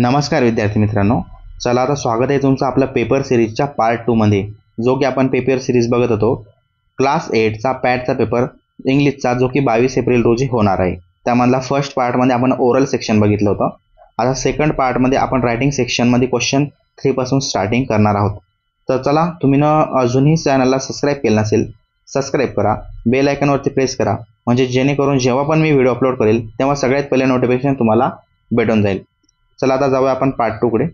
नमस्कार विद्यार्थी मित्रांनो, चला आता स्वागत आहे तुमचं आपल्या पेपर सिरीजच्या पार्ट 2 मध्ये, जो की आपण पेपर सिरीज बघत होतो क्लास 8चा पॅटचा पेपर इंग्लिशचा, जो की 22 एप्रिल रोजी होणार आहे. त्यामधला फर्स्ट पार्टमध्ये आपण ओरल सेक्शन बघितलं होतं. आता सेकंड पार्टमध्ये आपण रायटिंग सेक्शनमध्ये क्वेश्चन 3 पासून स्टार्टिंग करणार आहोत. तर चला, तुम्ही अजूनही चॅनलला सबस्क्राईब केलं नसेल, सबस्क्राईब करा, बेल आयकॉनवरती प्रेस करा, म्हणजे जेणेकरून जेव्हा पण मी व्हिडिओ अपलोड करेल तेव्हा सगळ्यात पहिले नोटिफिकेशन तुम्हाला भेटून जाईल. चला आता जाऊया आपण पार्ट 2 कडे.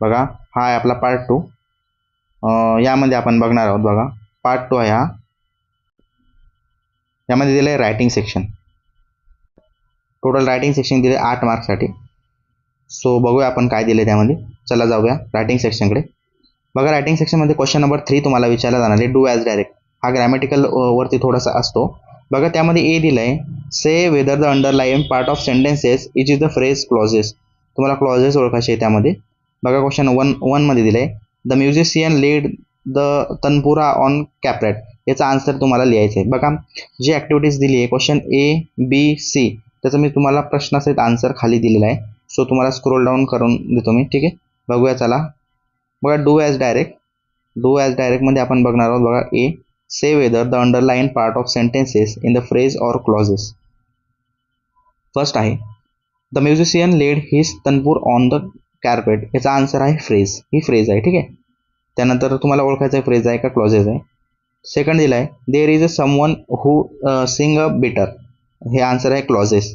बघा, हा आहे आपला पार्ट 2. यामध्ये आपण बघणार आहोत. बघा, पार्ट 2 आहे हा. यामध्ये दिलं आहे writing section. Total writing section दिले 8 मार्क्ससाठी. सो बघूया आपण काय दिले त्यामध्ये. चला जाऊया रायटिंग सेक्शनकडे. बघा, रायटिंग सेक्शनमध्ये क्वेश्चन नंबर 3 तुम्हाला विचारला जाणार आहे. Do as direct. हा ग्रॅमॅटिकल वरती थोडासा असतो. बघा, त्यामध्ये ए दिलं आहे, say whether the underlined part of sentences each is the phrase clauses. तुम्हाला क्लॉजेस ओळखायचे आहे त्यामध्ये. बघा, क्वेश्चन 1 मध्ये दिले आहे, the musician lead the tanpura on carpet. याचा आन्सर तुम्हाला लिहायचं आहे. बघा, जी ॲक्टिव्हिटीज दिली आहे क्वेश्चन ए बी सी, त्याचं मी तुम्हाला प्रश्नासहित आन्सर खाली दिलेला आहे. सो तुम्हाला स्क्रोल डाऊन करून देतो मी. ठीक आहे, बघूया. चला बघा, do as direct. Do as डायरेक्टमध्ये आपण बघणार आहोत. बघा, A, say whether the underlined part of sentences in the phrase or clauses. First आहे, the musician led his tanpura on the carpet. याचा आन्सर आहे फ्रेज. ही फ्रेज आहे. ठीक आहे, त्यानंतर तुम्हाला ओळखायचं आहे फ्रेज आहे का क्लॉजेस आहे. सेकंड दिला आहे, there is a someone who sing a bitter. हे आन्सर आहे क्लॉजेस.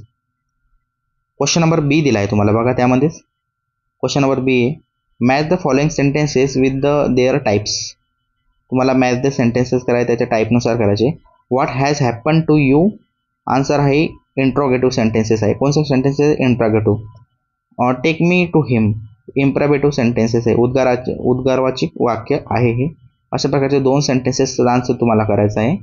क्वेश्चन नंबर बी दिला आहे तुम्हाला. बघा, त्यामध्येच क्वेश्चन नंबर बी आहे, match the following sentences with the their types. तुम्हाला मॅच द सेंटेन्सेस करायचे, त्याच्या टाईपनुसार करायचे. What has happen to you. Answer आहे इंट्रोगेटिव्ह सेंटेन्सेस आहे. कोणते sentences? Interrogative. Take me to him. Imperative sentences आहे. उद्गारवाची वाक्य आहे हे. अशा प्रकारचे 2 सेंटेन्सेसचा आन्सर तुम्हाला करायचा आहे.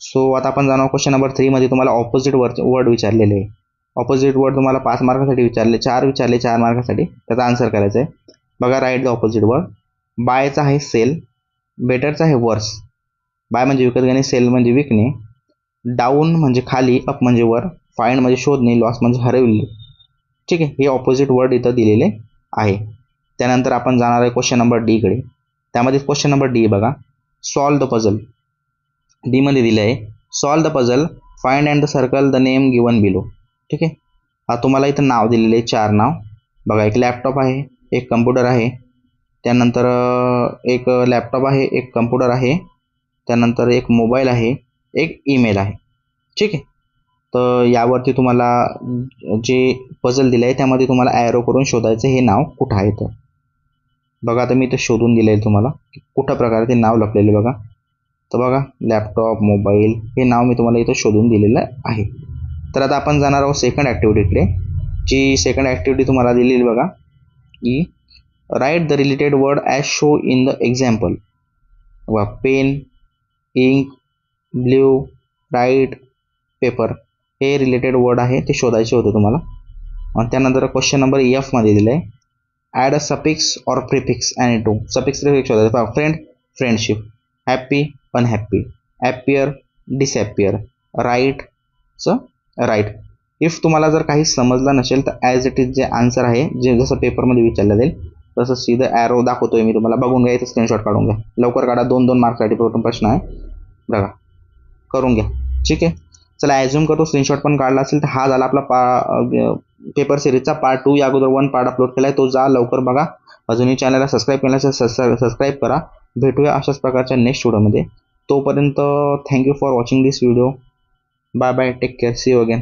सो आता आपण जाणार क्वेश्चन नंबर 3 मध्ये. तुम्हाला ऑपोजिट वर्ड विचारलेले आहे. ऑपोजिट वर्ड तुम्हाला 5 मार्कासाठी विचारले, 4 मार्कासाठी त्याचा आन्सर करायचा आहे. बघा, राईट द ऑपोजिट वर्ड. बायचा आहे सेल, बेटरचा आहे वर्स. बाय म्हणजे विकत घेणे, सेल म्हणजे विकणे, डाऊन म्हणजे खाली, अप म्हणजे वर, फाइंड म्हणजे शोधणे, लॉस म्हणजे हरविले. ठीक आहे, हे ऑपोजिट वर्ड इथं दिलेले आहे. त्यानंतर आपण जाणार आहे क्वेश्चन नंबर डी कडे. त्यामध्ये क्वेश्चन नंबर डी बघा, सॉल्व द पझल. डी मध्ये दिले आहे, solve the puzzle, find and the circle the name given below. ठीक आहे, तुम्हाला इथं नाव दिलेले आहे, 4 नाव. बघा, एक लॅपटॉप आहे, एक कम्प्युटर आहे, त्यानंतर एक लॅपटॉप आहे, एक कम्प्युटर आहे, त्यानंतर एक मोबाईल आहे, एक ईमेल आहे. ठीक आहे, तर यावरती तुम्हाला जे पझल दिलं आहे त्यामध्ये तुम्हाला ॲरो करून शोधायचं हे नाव कुठं आहे. तर बघा, आता मी इथं शोधून दिलं आहे तुम्हाला कुठं प्रकारे ते नाव लपलेले. बघा, तर बघा, लॅपटॉप, मोबाईल हे नाव मी तुम्हाला इथं शोधून दिलेलं आहे. तर आता आपण जाणार आहोत सेकंड ॲक्टिव्हिटीकडे. जी सेकंड ॲक्टिव्हिटी तुम्हाला दिलेली बघा, की write the related word as show in the example. बघा, pen, ink, blue, write, paper हे रिलेटेड वर्ड आहे, ते शोधायचे होते तुम्हाला. आणि त्यानंतर क्वेश्चन नंबर एफ मध्ये दिलं आहे, add a suffix or prefix any two. Suffix prefix शोधायचं. पहा, friend, friendship, happy, unhappy, appear, disappear, राईटचं राईट. इफ तुम्हाला जर काही समजलं नसेल तर ॲज इट इज जे आन्सर आहे, जे जसं पेपरमध्ये विचारलं जाईल तसं सीधं ॲरो दाखवतोय मी तुम्हाला. बघून घ्या, इथं स्क्रीनशॉट काढून घ्या. लवकर काढा, 2-2 मार्क्ससाठी प्रश्न आहे. बघा, करून घ्या. ठीक आहे, चला ॲझ्युम करतो स्क्रीनशॉट पण काढला असेल तर हा झाला आपला पेपर सिरीजचा पार्ट 2. या अगोदर 1 पार्ट अपलोड केला आहे, तो जा लवकर बघा. अजूनही चॅनलला सबस्क्राईब केलं असेल सबस्क्राईब करा. भेटूया अशाच प्रकारच्या नेक्स्ट व्हिडिओमध्ये. तोपर्यंत thank you for watching this video. Bye bye, take care, see you again.